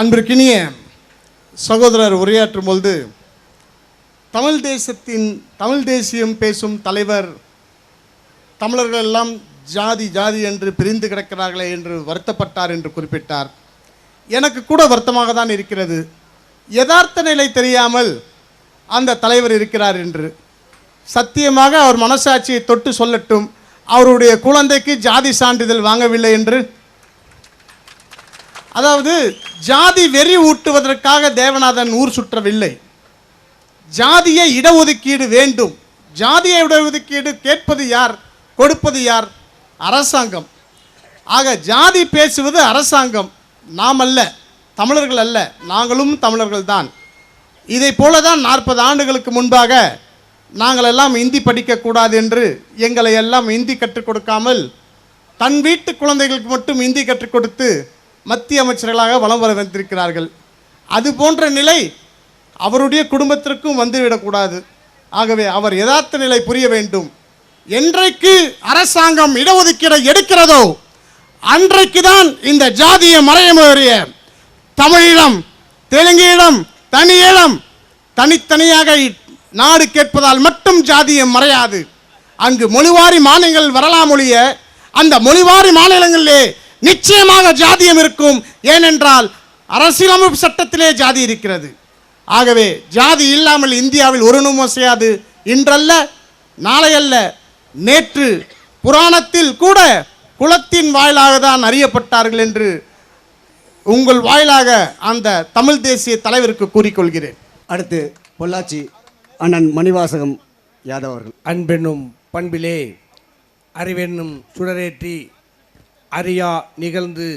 அன்பிற்கினிய சகோதரர் உரையாற்றும் பொழுது தமிழ் தேசியம் பேசும் தலைவர் தமிழர்கள் எல்லாம் ஜாதி ஜாதி என்று பிரிந்து கிடக்கிறார்களே என்று வருத்தப்பட்டார் என்று குறிப்பிட்டார். எனக்கு கூட வருத்தமாக தான் இருக்கிறது. யதார்த்த நிலை தெரியாமல் அந்த தலைவர் இருக்கிறார் என்று. சத்தியமாக அவர் மனசாட்சியை தொட்டு சொல்லட்டும், அவருடைய குழந்தைக்கு ஜாதி சான்றிதழ் வாங்கவில்லை என்று. அதாவது ஜாதி வெறி ஊட்டுவதற்காக தேவநாதன் ஊர் சுற்றவில்லை. ஜாதிய இடஒதுக்கீடு வேண்டும். ஜாதிய இடஒதுக்கீடு கேட்பது யார், கொடுப்பது யார்? அரசாங்கம். ஆக ஜாதி பேசுவது அரசாங்கம், நாம் அல்ல, தமிழர்கள் அல்ல, நாங்களும் தமிழர்கள் தான். இதை போல தான் 40 ஆண்டுகளுக்கு முன்பாக நாங்கள் எல்லாம் இந்தி படிக்கக்கூடாது என்று எங்களை எல்லாம் இந்தி கற்றுக் கொடுக்காமல் தன் வீட்டு குழந்தைகளுக்கு மட்டும் இந்தி கற்றுக் கொடுத்து மத்திய அமைச்சர்களாக வலம் வர வந்திருக்கிறார்கள். அது போன்ற நிலை அவருடைய குடும்பத்திற்கும் வந்துவிடக்கூடாது. ஆகவே அவர் யதார்த்த நிலை புரிய வேண்டும். என்றைக்கு அரசாங்கம் இடஒதுக்கீடை எடுக்கிறதோ அன்றைக்கு தான் இந்த ஜாதிய மறைமுறைய தமிழீழம், தெலுங்கீழம், தனியீழம் தனித்தனியாக நாடு கேட்பதால் மட்டும் ஜாதியம் மறையாது. அங்கு மொழிவாரி மாநிலங்கள் வரலாம் ஒழிய அந்த மொழிவாரி மாநிலங்களிலே நிச்சயமாக ஜாதியம் இருக்கும். ஏனென்றால் அரசியலமைப்பு சட்டத்திலே ஜாதி இருக்கிறது. ஆகவே ஜாதி இல்லாமல் இந்தியாவில் ஒரு நிமிடம் செய்யாது. இன்றல்ல, நாளையல்ல, நேற்று புராணத்தில் கூட குலத்தின் வாயிலாக தான் அறியப்பட்டார்கள் என்று உங்கள் வாயிலாக அந்த தமிழ் தேசிய தலைவருக்கு கூறிக்கொள்கிறேன். அடுத்து பொள்ளாச்சி அண்ணன் மணிவாசகம் யாதவ் அவர்கள். அன்பென்னும் பண்பிலே அறிவென்னும் சுடரேற்றி அறியா நிகழ்ந்து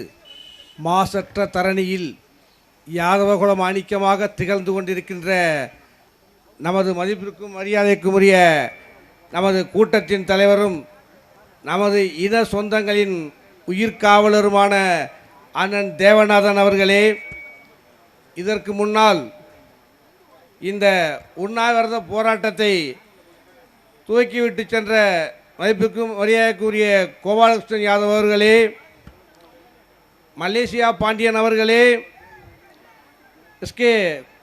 மாசற்ற தரணியில் யாதவகுல மாணிக்கமாக திகழ்ந்து கொண்டிருக்கின்ற நமது மதிப்பிற்கும் மரியாதைக்கும் உரிய நமது கூட்டத்தின் தலைவரும் நமது இன சொந்தங்களின் உயிர்காவலருமான அண்ணன் தேவநாதன் அவர்களே, இதற்கு முன்னால் இந்த உண்ணாவிரத போராட்டத்தை துவக்கிவிட்டு சென்ற மதிப்புக்கும் மரியாதைக்குரிய கோபாலகிருஷ்ணன் யாதவ் அவர்களே, மலேசியா பாண்டியன் அவர்களே, எஸ்கே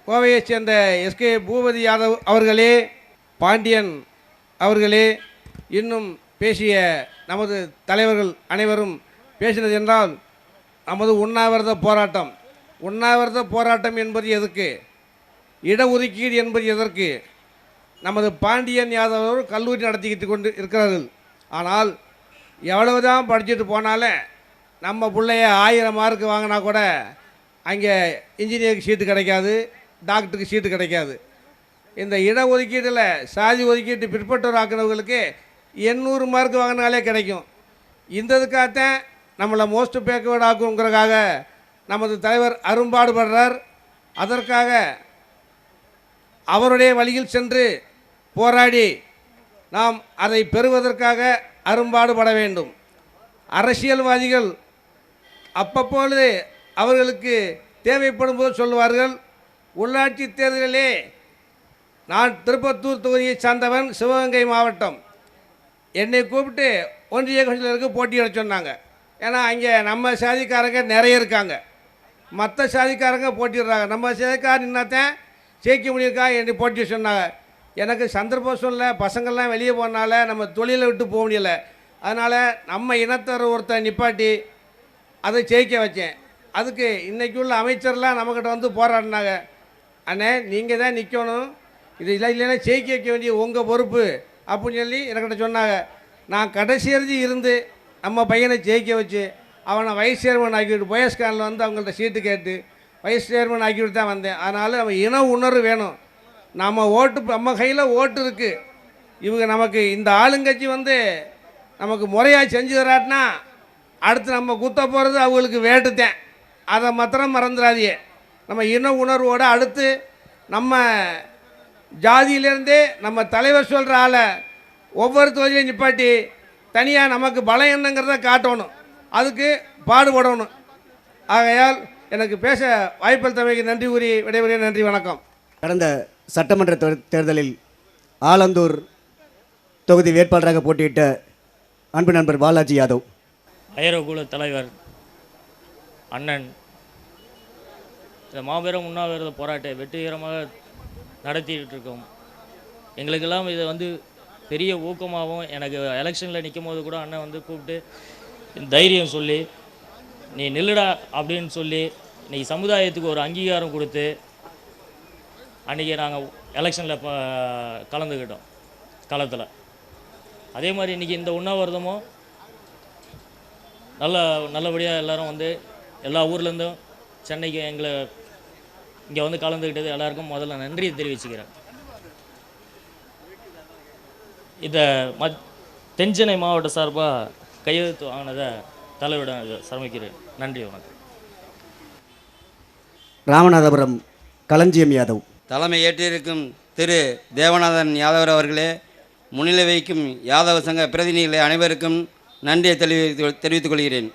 கோவையைச் சேர்ந்த எஸ்கே பூபதி யாதவ் அவர்களே, பாண்டியன் அவர்களே, இன்னும் பேசிய நமது தலைவர்கள் அனைவரும் பேசினது என்றால் நமது உண்ணாவிரத போராட்டம் என்பது எதற்கு, இடஒதுக்கீடு என்பது எதற்கு? நமது பாண்டியன் யாதவ் கல்லூரி நடத்திக்கிட்டு கொண்டு இருக்கிறார்கள். ஆனால் எவ்வளவுதான் படிச்சுட்டு போனாலும் நம்ம பிள்ளைய 1000 மார்க் வாங்கினா கூட அங்கே இன்ஜினியருக்கு சீட்டு கிடைக்காது, டாக்டருக்கு சீட்டு கிடைக்காது. இந்த இடஒதுக்கீட்டில் சாதி ஒதுக்கீட்டு பிற்பட்டோர் ஆக்குனவர்களுக்கு 800 மார்க் வாங்கினாலே கிடைக்கும். இந்த இதுக்காகத்தான் நம்மளை மோஸ்ட் பேக்வேர்டு ஆக்குங்கிறதுக்காக நமது தலைவர் அரும்பாடுபடுறார். அதற்காக அவருடைய வழியில் சென்று போராடி நாம் அதை பெறுவதற்காக அரும்பாடுபட வேண்டும். அரசியல்வாதிகள் அப்பப்பொழுது அவர்களுக்கு தேவைப்படும் போது சொல்லுவார்கள், உள்ளாட்சி தேர்தலிலே நான் திருப்பத்தூர் தொகுதியை சார்ந்தவன், சிவகங்கை மாவட்டம், என்னை கூப்பிட்டு ஒன்றிய கவுன்சிலருக்கு போட்டியிட சொன்னாங்க. ஏன்னா அங்கே நம்ம சாதிக்காரங்க நிறைய இருக்காங்க, மற்ற சாதிக்காரங்க போட்டிடுறாங்க. நம்ம சாதிக்காரன் நின்னாத்தான் ஜெயிக்க முடியிருக்கா என்னை போட்டி சொன்னாங்க. எனக்கு சந்தர்ப்பம் சொல்ல, பசங்கள்லாம் வெளியே போனால நம்ம தொழிலை விட்டு போக முடியலை. அதனால் நம்ம இனத்தர் ஒருத்தர் நிப்பாட்டி அதை ஜெயிக்க வச்சேன். அதுக்கு இன்றைக்கி உள்ள அமைச்சர்லாம் நம்மக்கிட்ட வந்து போராடினாங்க. அண்ணே நீங்கள் தான் நிற்கணும், இது இல்லைன்னா ஜெயிக்க வைக்க வேண்டிய உங்கள் பொறுப்பு அப்படின்னு சொல்லி என்கிட்ட சொன்னாங்க. நான் கடைசி எழுதி இருந்து நம்ம பையனை ஜெயிக்க வச்சு அவனை வைஸ் சேர்மன் ஆக்கிவிட்டு போயஸ்கானில் வந்து அவங்கள்ட்ட சீட்டு கேட்டு வைஸ் சேர்மன் ஆக்கிவிட்டு தான் வந்தேன். அதனால் நம்ம இன உணர்வு வேணும். நம்ம ஓட்டு, நம்ம கையில் ஓட்டு இருக்குது. இவங்க நமக்கு இந்த ஆளுங்கட்சி வந்து நமக்கு முறையாக செஞ்சு தராட்டினா அடுத்து நம்ம குத்த போகிறது அவங்களுக்கு வேட்டுத்தேன். அதை மாத்திரம் மறந்துடாதீங்க. நம்ம இன உணர்வோடு அடுத்து நம்ம ஜாதியிலேருந்தே நம்ம தலைவர் சொல்கிற ஆளை ஒவ்வொரு தொகுதியிலையும் நிப்பாட்டி தனியாக நமக்கு பலம் என்னங்கிறத காட்டணும், அதுக்கு பாடுபடணும். ஆகையால் எனக்கு பேச வாய்ப்பளித்தமைக்கு நன்றி கூறி விடைபெறுகிறேன். நன்றி, வணக்கம். கடந்த சட்டமன்ற தேர்தலில் ஆலந்தூர் தொகுதி வேட்பாளராக போட்டியிட்ட அன்பு நண்பர் பாலாஜி யாதவ். ஐயரகுல தலைவர் அண்ணன் இந்த மாபெரும் உண்ணாவிரத போராட்டத்தை வெற்றிகரமாக நடத்திக்கிட்டு இருக்கோம். எங்களுக்கெல்லாம் இதை வந்து பெரிய ஊக்கமாகவும், எனக்கு எலெக்ஷனில் நிற்கும் போது கூட அண்ணன் வந்து கூப்பிட்டு தைரியம் சொல்லி நீ நில்லுடா அப்படின்னு சொல்லி இன்றைக்கி சமுதாயத்துக்கு ஒரு அங்கீகாரம் கொடுத்து அன்றைக்கி நாங்கள் எலெக்ஷனில் கலந்துக்கிட்டோம் களத்தில். அதே மாதிரி இன்றைக்கி இந்த உண்ணாவிரதமும் நல்லபடியாக எல்லோரும் வந்து எல்லா ஊர்லேருந்தும் சென்னைக்கு எங்களை இங்கே வந்து கலந்துக்கிட்டது எல்லாருக்கும் முதல்ல நன்றியை தெரிவிச்சுக்கிறேன். இதை தென்சென்னை மாவட்ட சார்பாக கையெழுத்து வாங்கினதை தலைவரிடம் சமர்ப்பிக்கிறேன். நன்றி, வணக்கம். ராமநாதபுரம் களஞ்சியம் யாதவ். தலைமை ஏற்றிருக்கும் திரு தேவநாதன் யாதவர் அவர்களே, முன்னிலை வைக்கும் யாதவ சங்க பிரதிநிதிகளை அனைவருக்கும் நன்றியை தெரிவித்துக் கொள்கிறேன்.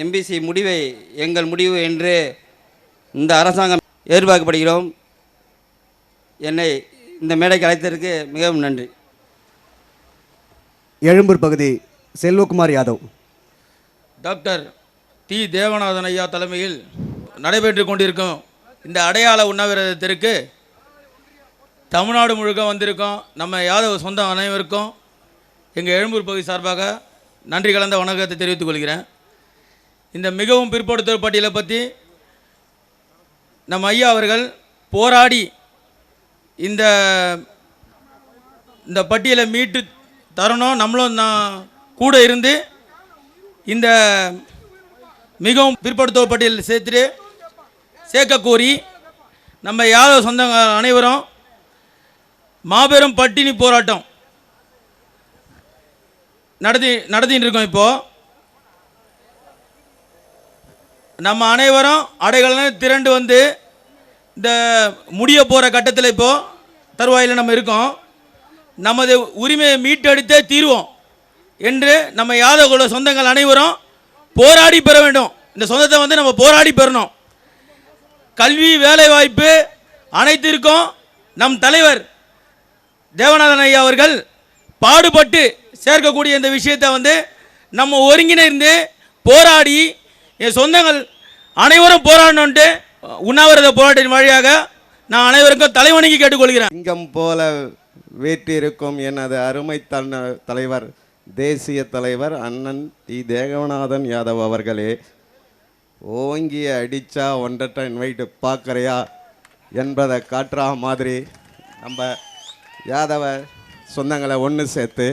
எம்பிசி முடிவை எங்கள் முடிவு என்று இந்த அரசாங்கம் எதிர்பார்க்கப்படுகிறோம். என்னை இந்த மேடைக்கு அழைத்ததற்கு மிகவும் நன்றி. எழும்பூர் பகுதி செல்வகுமார் யாதவ். டாக்டர் டி தேவநாதன் ஐயா தலைமையில் நடைபெற்று கொண்டிருக்கும் இந்த அடையாள உண்ணாவிரதத்திற்கு தமிழ்நாடு முழுக்க வந்திருக்கோம் நம்ம யாதவ சொந்த அனைவருக்கும் எங்கள் எழும்பூர் பகுதி சார்பாக நன்றி கலந்த வணக்கத்தை தெரிவித்துக் கொள்கிறேன். இந்த மிகவும் பிற்படுத்தல் பட்டியலை பற்றி நம்ம ஐயா அவர்கள் போராடி இந்த பட்டியலை மீட்டு தரணும், நம்மளும் கூட இருந்து இந்த மிகவும் பிற்படுத்தல் பட்டியலில் சேர்க்க கோரி நம்ம யாதவ சொந்தங்க அனைவரும் மாபெரும் பட்டினி போராட்டம் நடத்திட்டு இருக்கோம். இப்போது நம்ம அனைவரும் அடைகளான திரண்டு வந்து இந்த முடிய போகிற கட்டத்தில் இப்போது தருவாயில் நம்ம இருக்கோம். நமது உரிமையை மீட்டெடுத்தே தீர்வோம் என்று நம்ம யாதவ சொந்தங்கள் அனைவரும் போராடி பெற வேண்டும். இந்த சொந்தத்தை வந்து நம்ம போராடி பெறணும். கல்வி, வேலைவாய்ப்பு அனைத்திற்கும் நம் தலைவர் தேவநாதன் ஐயா அவர்கள் பாடுபட்டு சேர்க்கக்கூடிய இந்த விஷயத்தை வந்து நம்ம ஒருங்கிணைந்து போராடி என் சொந்தங்கள் அனைவரும் போராடணுன்ட்டு உண்ணாவிரத போராட்டத்தின் வழியாக நான் அனைவருக்கும் தலைவணங்கி கேட்டுக்கொள்கிறேன். சிங்கம் போல வீற்றிருக்கும் எனது அருமை தலைவர், தேசிய தலைவர் அண்ணன் டி தேவநாதன் யாதவ் அவர்களே, ஓங்கிய அடித்தா ஒன்றரை இன்வைட்டு பார்க்குறையா என்பதை காட்டுறா மாதிரி நம்ம யாதவ சொந்தங்களை ஒன்று சேர்த்து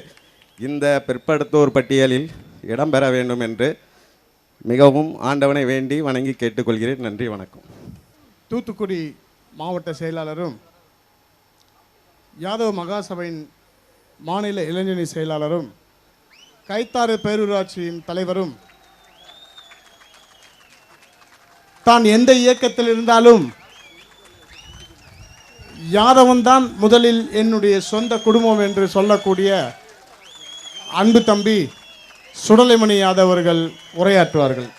இந்த பிற்படுத்தோர் பட்டியலில் இடம்பெற வேண்டும் என்று மிகவும் ஆண்டவனை வேண்டி வணங்கி கேட்டுக்கொள்கிறேன். நன்றி, வணக்கம். தூத்துக்குடி மாவட்ட செயலாளரும் யாதவ மகாசபையின் மாநில இளைஞரணி செயலாளரும் கைத்தாறு பேரூராட்சியின் தலைவரும் தான் எந்த இயக்கத்தில் இருந்தாலும் யாதவன்தான் முதலில் என்னுடைய சொந்த குடும்பம் என்று சொல்லக்கூடிய அன்பு தம்பி சுடலைமணி யாதவ் அவர்கள் உரையாற்றுவார்கள்.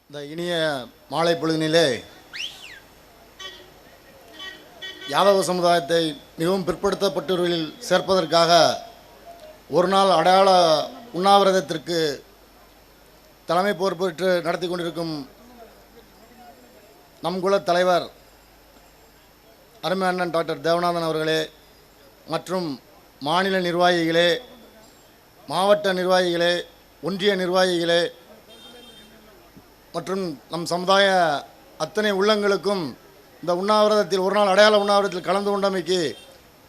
இந்த இனிய மாலை பொழுதினிலே யாதவ சமுதாயத்தை மிகவும் பிற்படுத்தப்பட்டவர்களில் சேர்ப்பதற்காக ஒரு நாள் அடையாள உண்ணாவிரதத்திற்கு தலைமை பொறுப்பேற்று நடத்தி கொண்டிருக்கும் நம் குல தலைவர் அருமை அண்ணன் டாக்டர் தேவநாதன் அவர்களே மற்றும் மாநில நிர்வாகிகளே, மாவட்ட நிர்வாகிகளே, ஒன்றிய நிர்வாகிகளே மற்றும் நம் சமுதாய அத்தனை உள்ளங்களுக்கும் இந்த உண்ணாவிரதத்தில் ஒரு நாள் அடையாள உண்ணாவிரதத்தில் கலந்து கொண்டமைக்கு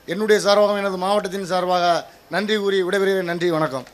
என்னுடைய சார்பாக எனது மாவட்டத்தின் சார்பாக நன்றி கூறி விடைபெறுகிறேன். நன்றி, வணக்கம்.